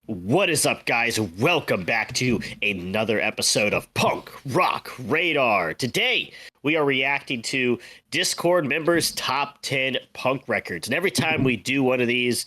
What is up, guys? Welcome back to another episode of Punk Rock Radar. Today, we are reacting to Discord members' top 10 punk records. And every time we do one of these,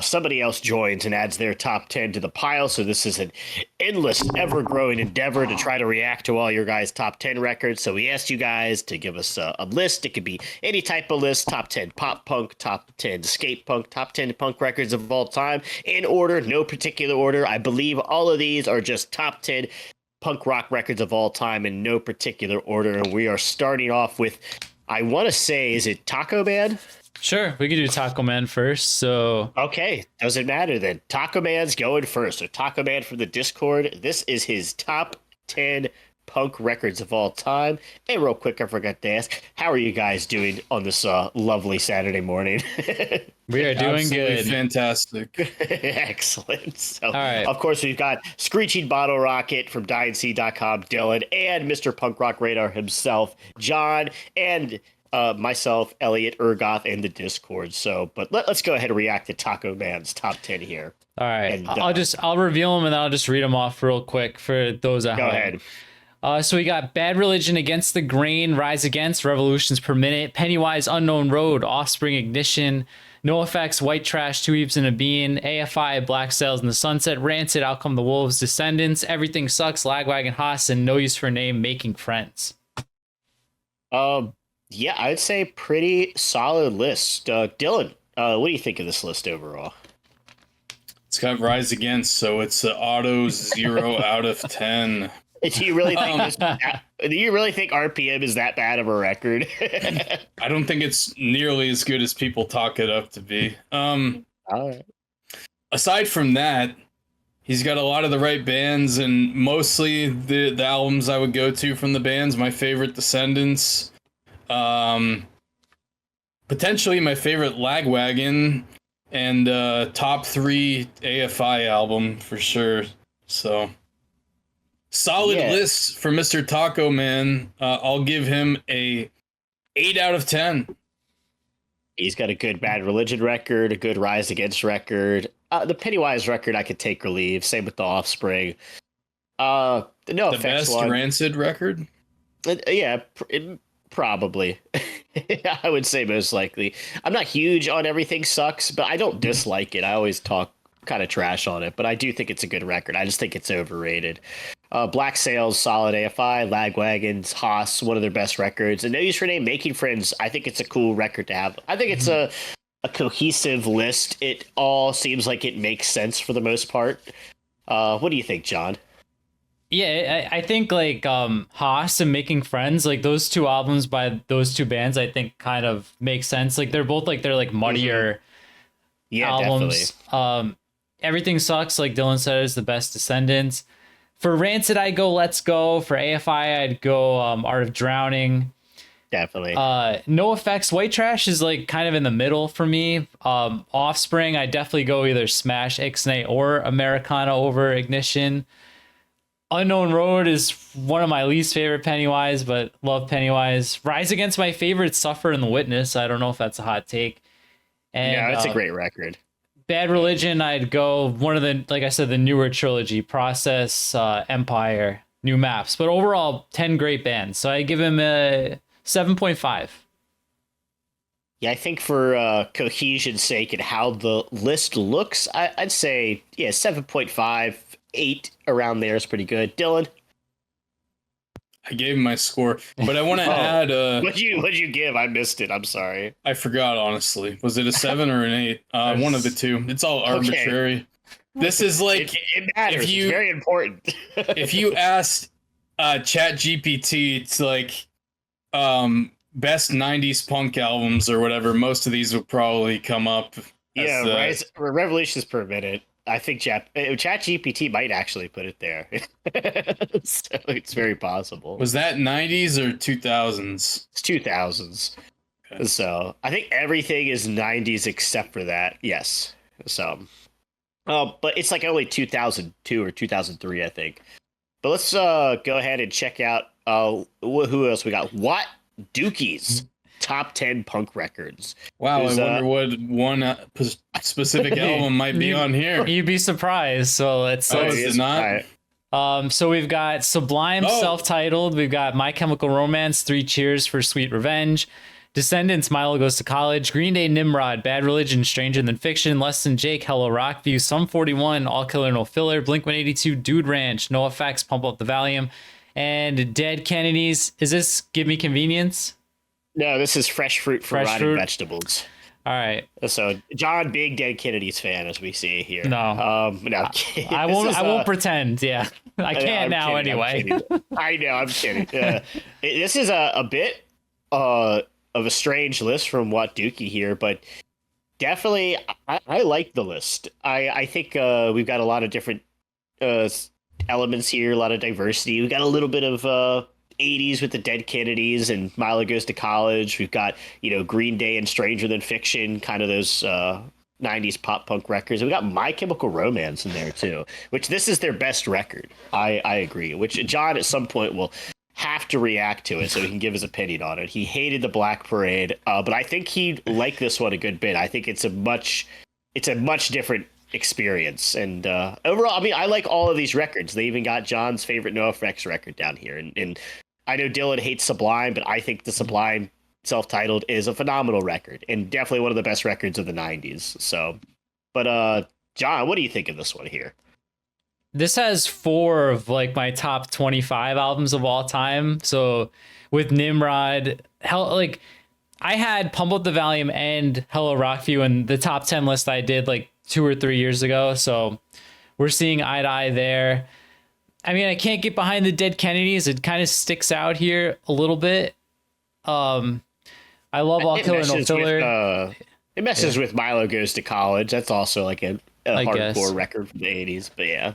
somebody else joins and adds their top 10 to the pile. So this is an endless, ever-growing endeavor to try to react to all your guys' top 10 records. So we asked you guys to give us a list. It could be any type of list: top 10 pop punk, top 10 skate punk, top 10 punk records of all time, in order, no particular order. I believe all of these are just top 10 punk rock records of all time in no particular order. And we are starting off with, I want to say, is it Tacoman? Sure, we could do Tacoman first. So okay, doesn't matter then. Tacoman's going first. So Tacoman from the Discord. This is his top 10 punk records of all time. Hey, real quick, I forgot to ask, how are you guys doing on this lovely Saturday morning? we are doing Absolutely good. Fantastic. Excellent. So, all right. of course, we've got Screeching Bottle Rocket from DyingC.com, Dylan, and Mr. Punk Rock Radar himself, John, and myself, Elliot, Ergoth, and the Discord. So, but let's go ahead and react to Taco Man's top 10 here. All right, And, I'll reveal them and then I'll just read them off real quick for those at go home. ahead. So we got Bad Religion, Against the Grain, Rise Against, Revolutions Per Minute, Pennywise, Unknown Road, Offspring, Ignition, No Effects, White Trash, Two Heaps and a Bean, AFI, Black Sails in the Sunset, Rancid, Out Come the Wolves, Descendants, Everything Sucks, Lagwagon Haas, and No Use for a Name, Making Friends. Yeah, I'd say pretty solid list. Dylan, what do you think of this list overall? It's got Rise Against, so it's an auto 0 out of 10. Do you really think do you really think RPM is that bad of a record? I don't think it's nearly as good as people talk it up to be. All right. Aside from that, he's got a lot of the right bands, and mostly the albums I would go to from the bands. My favorite, Descendants. Potentially my favorite, Lagwagon, and top 3 AFI album for sure. So solid list for Mr. Taco Man. I'll give him a 8 out of 10. He's got a good Bad Religion record, a good Rise Against record. The Pennywise record I could take or leave. Same with the Offspring. The No The Effects best one. Rancid record? Yeah, probably. I would say most likely. I'm not huge on Everything Sucks, but I don't dislike it. I always talk kind of trash on it, but I do think it's a good record. I just think it's overrated. Black Sails, solid AFI, Lagwagons, Haas, one of their best records. And No Use for a Name, Making Friends, I think it's a cool record to have. I think it's a cohesive list. It all seems like it makes sense for the most part. What do you think, John? Yeah, I think like Haas and Making Friends, like those two albums by those two bands, I think kind of make sense. Like they're both like muddier albums. Definitely. Everything Sucks, like Dylan said, is the best Descendants. For Rancid, I'd go Let's Go. For AFI, I'd go Art of Drowning. Definitely. No Effects, White Trash is like kind of in the middle for me. Offspring, I definitely go either Smash, Ixnay, or Americana over Ignition. Unknown Road is one of my least favorite Pennywise, but love Pennywise. Rise Against, my favorite, Suffer and the Witness. I don't know if that's a hot take. And yeah, that's a great record. Bad Religion, I'd go one of the, like I said, the newer trilogy, Process, Empire, New Maps. But overall, 10 great bands. So I give him a 7.5. Yeah, I think for cohesion's sake and how the list looks, I'd say, 7.5, 8 around there is pretty good. Dylan? I gave him my score, but I want to add. What'd you give? I missed it. I'm sorry. I forgot, honestly. Was it a 7 or an 8? One of the two. It's all arbitrary. Okay. This is like it matters. It's very important. If you asked ChatGPT to like best 90s punk albums or whatever, most of these would probably come up. Yeah, Revolutions Per Minute. I think ChatGPT might actually put it there. So it's very possible. Was that 90s or 2000s? It's 2000s. Okay. So I think everything is 90s except for that. Yes. So, but it's like only 2002 or 2003, I think. But let's go ahead and check out who else we got. WahtDookies. top 10 punk records. Wow, I wonder what one specific album might be on here. You'd be surprised. So let's. Oh, is it not? So we've got Sublime, self-titled. We've got My Chemical Romance, 3 Cheers for Sweet Revenge, Descendants, Milo Goes to College, Green Day, Nimrod, Bad Religion, Stranger Than Fiction, Less Than Jake, Hello Rockview, Sum 41, All Killer No Filler, Blink-182, Dude Ranch, No Effects, Pump Up the Volume, and Dead Kennedys. Is this Give Me Convenience? No, this is Fresh Fruit for Rotting Vegetables. All right. So John, big Dead Kennedys fan, as we see here. No, no. I won't pretend. Yeah, I can't now anyway. I know, I'm kidding. This is a bit of a strange list from WahtDookie here, but definitely I like the list. I think we've got a lot of different elements here, a lot of diversity. We've got a little bit of 80s with the Dead Kennedys and Milo Goes to College. We've got, Green Day and Stranger Than Fiction, kind of those 90s pop punk records. And we got My Chemical Romance in there too, which this is their best record. I agree, which John at some point will have to react to it so he can give his opinion on it. He hated the Black Parade, but I think he liked this one a good bit. I think it's a much different experience, and overall, I mean, I like all of these records. They even got John's favorite NoFX record down here, and I know Dylan hates Sublime, but I think the Sublime self-titled is a phenomenal record and definitely one of the best records of the 90s. So, but John, what do you think of this one here? This has 4 of like my top 25 albums of all time. So with Nimrod, I had Pump Up the Volume and Hello Rockview in the top 10 list I did like 2 or 3 years ago. So we're seeing eye to eye there. I mean, I can't get behind the Dead Kennedys. It kind of sticks out here a little bit. I love All Killer No Filler. It messes with Milo Goes to College. That's also like a hardcore record from the 80s. But yeah.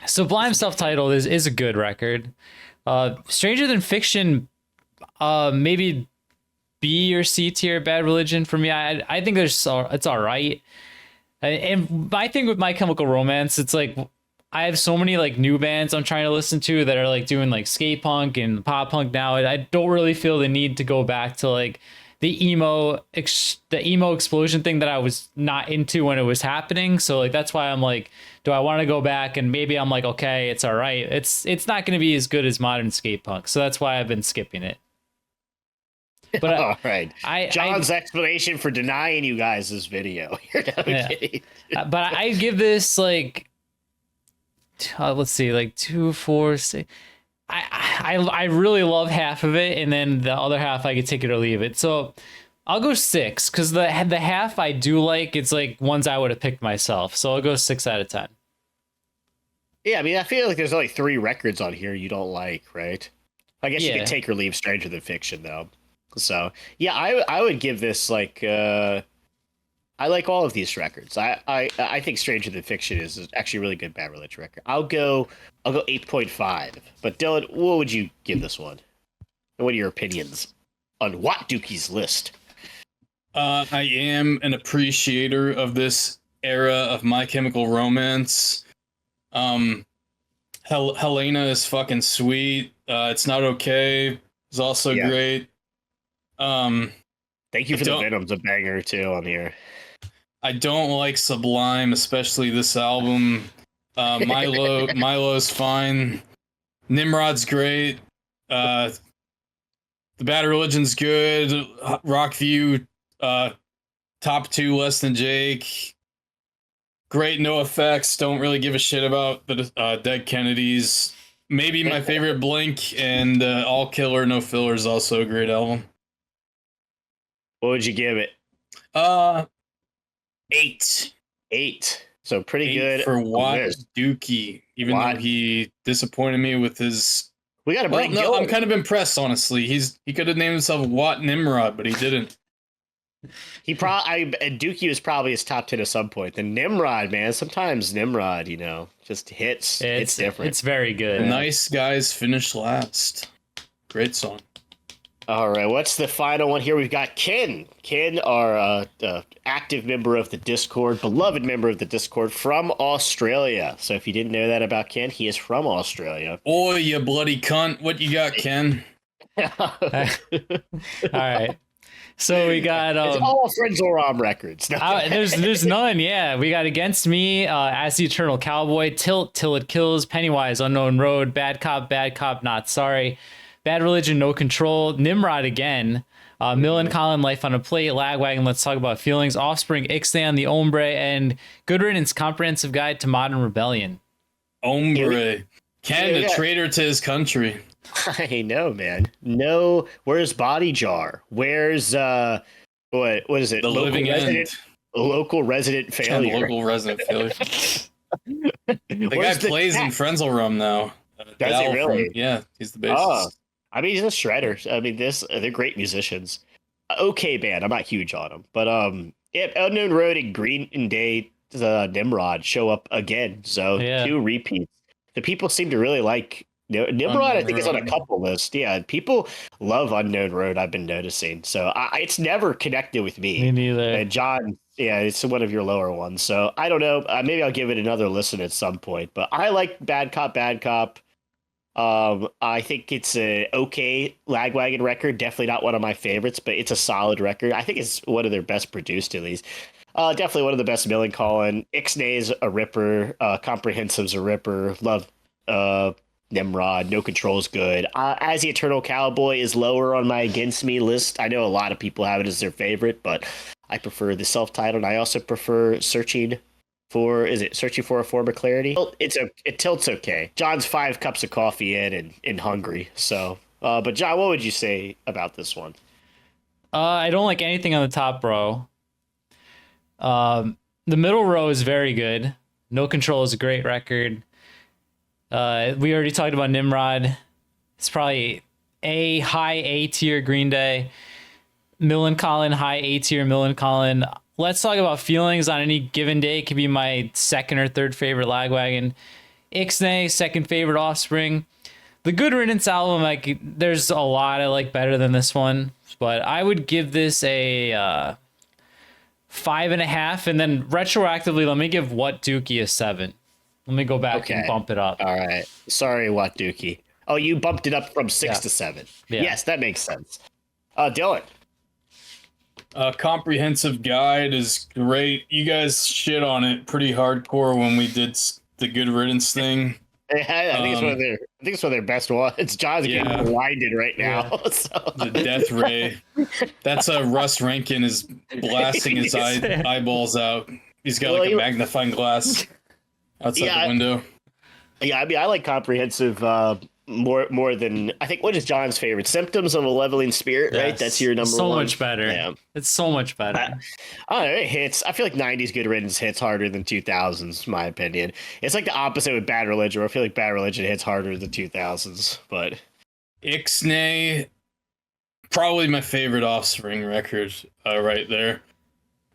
Sublime self-titled is a good record. Stranger Than Fiction, maybe B or C tier. Bad Religion for me. I think it's all right. And my thing with My Chemical Romance, it's like I have so many like new bands I'm trying to listen to that are like doing like skate punk and pop punk now. I don't really feel the need to go back to like the emo explosion thing that I was not into when it was happening. So like that's why I'm like, do I want to go back? And maybe I'm like, okay, it's all right. It's not going to be as good as modern skate punk. So that's why I've been skipping it. But all right, John's explanation for denying you guys this video. But I give this like, let's see, like 2, 4, 6. I really love half of it, and then the other half I could take it or leave it. So I'll go 6 because the half I do like. It's like ones I would have picked myself. So I'll go 6 out of 10. Yeah, I mean, I feel like there's only 3 records on here you don't like, right? I guess you could take or leave Stranger Than Fiction though. So yeah, I would give this like I like all of these records. I think Stranger Than Fiction is actually a really good Bad Religion record. I'll go 8.5. But Dylan, what would you give this one? And what are your opinions on WahtDookie's list? I am an appreciator of this era of My Chemical Romance. Helena is fucking sweet. It's Not Okay is also great. Thank you for the Venom's a banger too on here. I don't like Sublime, especially this album. Milo's fine. Nimrod's great. The Bad Religion's good. Rockview, top 2, Less Than Jake. Great No Effects. Don't really give a shit about the Dead Kennedys. Maybe my favorite Blink, and All Killer No Filler is also a great album. What would you give it? 8. 8. So pretty 8 good for WahtDookie, even though he disappointed me with his. We got to bring. No, I'm kind of impressed, honestly. He could have named himself Watt Nimrod, but he didn't. Dookie was probably his top 10 at some point. The Nimrod, man. Sometimes Nimrod, just hits. It's different. It's very good. Nice Guys Finish Last. Great song. All right, what's the final one here? We've got Ken. Ken, our active member of the Discord, beloved member of the Discord from Australia. So if you didn't know that about Ken, he is from Australia. Oh, you bloody cunt. What you got, Ken? All right. So we got It's all Frenzel records. No. there's none. Yeah, we got Against Me, As the Eternal Cowboy, Tilt Till It Kills, Pennywise, Unknown Road, Bad Cop, Not Sorry, Bad Religion, No Control, Nimrod again, Mill and Colin, Life on a Plate, Lagwagon, Let's Talk About Feelings, Offspring, Ixnay, The Ombre, and Good Riddance, Comprehensive Guide to Modern Rebellion. Ombre, Canada, traitor to his country. I know, man. No, where's Body Jar? Where's what is it? The Living End. Local resident failure. Local resident failure. The guy plays in Frenzel Rum now. Does he really? Yeah, he's the bassist. Oh, I mean, he's a shredder. I mean, they're great musicians. Okay, band. I'm not huge on them, but yeah, Unknown Road and Green Day, Nimrod show up again. So 2 repeats. The people seem to really like Nimrod. I think is on a couple lists. Yeah, people love Unknown Road. I've been noticing. So it's never connected with me. Me neither. And John, yeah, it's one of your lower ones. So I don't know. Maybe I'll give it another listen at some point. But I like Bad Cop. I think it's a okay Lagwagon record. Definitely not one of my favorites, but it's a solid record. I think it's one of their best produced, at least. Definitely one of the best Millen Collin. Ixnay's a ripper. Comprehensive's a ripper. Love Nimrod. No Control's good. As the Eternal Cowboy is lower on my Against Me list. I know a lot of people have it as their favorite, but I prefer the self-titled. I also prefer Searching for a Form of Clarity. It tilts okay. John's 5 cups of coffee and hungry. So, but John, what would you say about this one? I don't like anything on the top row. The middle row is very good. No Control is a great record. We already talked about Nimrod. It's probably high A tier Green Day. Millen Collin, high A tier Millen Collin. Let's Talk About Feelings on any given day. It could be my second or third favorite Lagwagon. Ixnay, second favorite Offspring. The Good Riddance album, there's a lot I like better than this one, but I would give this a 5.5, and then retroactively, let me give WahtDookie a 7. Let me go back and bump it up. All right. Sorry, WahtDookie. Oh, you bumped it up from 6 to 7. Yeah. Yes, that makes sense. Dylan. Comprehensive Guide is great. You guys shit on it pretty hardcore when we did the Good Riddance thing. I think it's one of their best ones. John's getting blinded right now. Yeah. So. The Death Ray. That's Russ Rankin is blasting his eyeballs out. He's got a magnifying glass outside the window. Yeah, I mean, I like Comprehensive more than I think. What is John's favorite? Symptoms of a Leveling Spirit, right? That's your number one. So much better. Yeah. It's so much better. I don't know, it hits. I feel like 90s Good Riddance hits harder than 2000s, in my opinion. It's like the opposite with Bad Religion, where I feel like Bad Religion hits harder than 2000s. But Ixnay, probably my favorite Offspring record right there.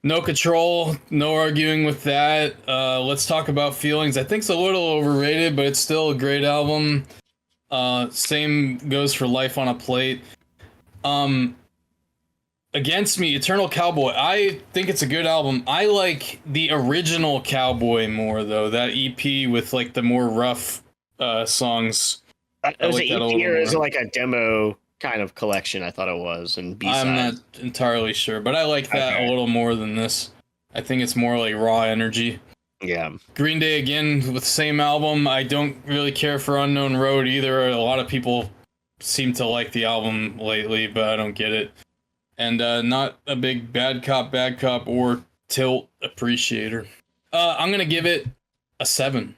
No Control, no arguing with that. Let's Talk About Feelings. I think it's a little overrated, but it's still a great album. Same goes for Life on a Plate. Against Me, Eternal Cowboy. I think it's a good album. I like the original Cowboy more, though. That EP with like the more rough songs. Was it EP or is it like a demo kind of collection? I thought it was, and B-sides. I'm not entirely sure, but I like that a little more than this. I think it's more like raw energy. Yeah. Green Day again with the same album. I don't really care for Unknown Road either. A lot of people seem to like the album lately, but I don't get it. And not a big Bad Cop or Tilt appreciator. I'm gonna give it a 7.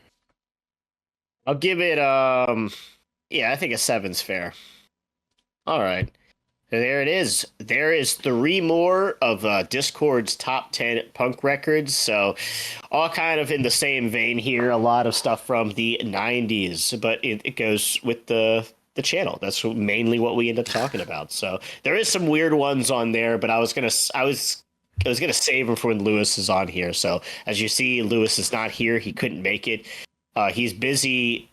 I'll give it I think a 7's fair. All right. So there it is. There is 3 more of Discord's top 10 punk records. So all kind of in the same vein here. A lot of stuff from the 90s, but it goes with the channel. That's mainly what we end up talking about. So there is some weird ones on there, but I was gonna save them for when Lewis is on here. So as you see, Lewis is not here. He couldn't make it. He's busy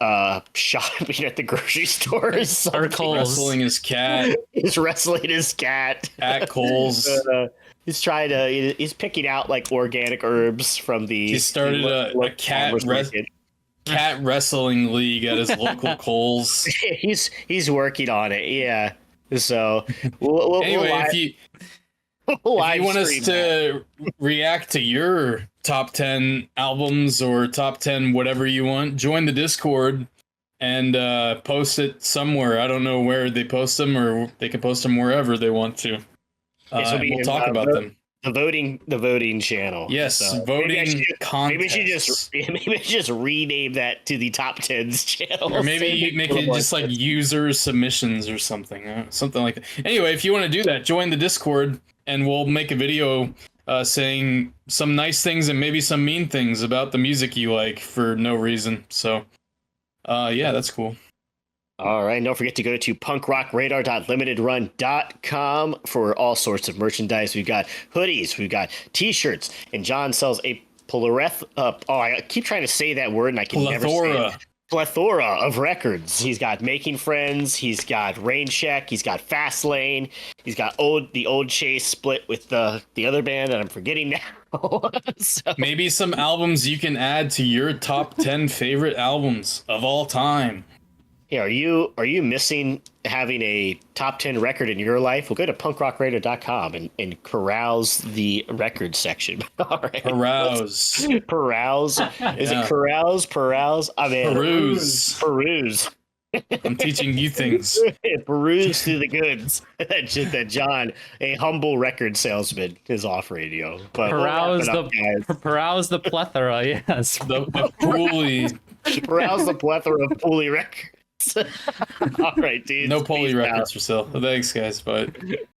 shopping at the grocery store. Or Kohl's. Wrestling his cat. He's wrestling his cat. At Kohl's. He's picking out like organic herbs from the... He started a cat wrestling league at his local Kohl's. He's working on it, yeah. So, anyway, If you want us to react to your top 10 albums or top 10 whatever you want, join the Discord and post it somewhere. I don't know where they post them, or they can post them wherever they want to. And we'll talk about them. The voting channel. Yes, so voting contest. Maybe we should just rename that to the top 10s channel. Or maybe make it just like user submissions or something. Something like that. Anyway, if you want to do that, join the Discord and we'll make a video saying some nice things and maybe some mean things about the music you like for no reason. So, yeah, that's cool. All right. And don't forget to go to punkrockradarlimitedrun.com for all sorts of merchandise. We've got hoodies, we've got t-shirts, and John sells a I keep trying to say that word and I can never say it. Plethora of records. He's got Making Friends, he's got Rain Check, he's got Fast Lane, he's got the old Chase split with the other band that I'm forgetting now. So. Maybe some albums you can add to your top 10 favorite albums of all time. Yeah, are you missing having a top 10 record in your life? Well, go to punkrockradio.com and carouse the record section. All right. Carouse. Peruse. Is it carouse? Peruse? I mean, peruse. I'm teaching you things. Peruse through the goods that John, a humble record salesman, is offering you. But peruse the plethora, yes. The pulley. Peruse the plethora of pulley records. All right, dude. No pulley records for sale. Thanks, guys. Bye.